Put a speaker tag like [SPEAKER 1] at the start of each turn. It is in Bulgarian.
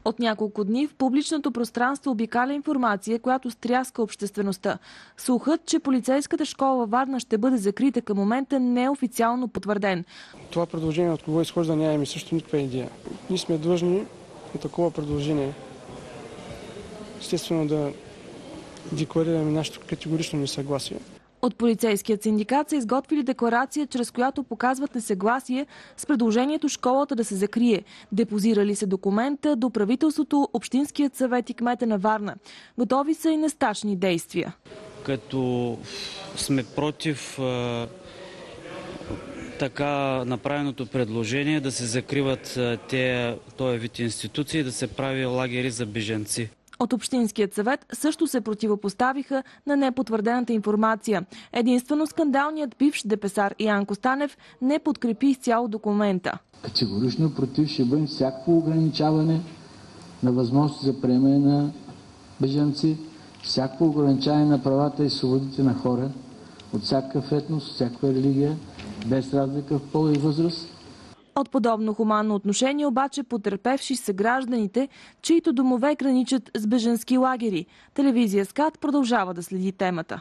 [SPEAKER 1] От няколко дни в публичното пространство обикаля информация, която стряска обществеността. Слухът, че полицейската школа във Варна ще бъде закрита, към момента не е официално потвърден.
[SPEAKER 2] Това предложение от кого изхожда, нямаме също никаква идея. Ние сме длъжни на такова предложение, естествено, да декларираме нашето категорично несъгласие.
[SPEAKER 1] От полицейският синдикат са изготвили декларация, чрез която показват несъгласие с предложението школата да се закрие. Депозирали се документа до правителството, Общинският съвет и кмета на Варна. Готови са и нестачни действия.
[SPEAKER 3] Като сме против така направеното предложение да се закриват този вид институции и да се прави лагери за бежанци.
[SPEAKER 1] От Общинският съвет също се противопоставиха на непотвърдената информация. Единствено скандалният бивш депесар Янко Станев не подкрепи изцяло документа.
[SPEAKER 4] Категорично против ще бъдем всякакво ограничаване на възможност за приемане на бежанци, всякакво ограничаване на правата и свободите на хора от всякакъв етнос, всякаква религия, без разлика в пол и възраст.
[SPEAKER 1] От подобно хуманно отношение обаче потърпевши са гражданите, чието домове граничат с бежански лагери. Телевизия СКАТ продължава да следи темата.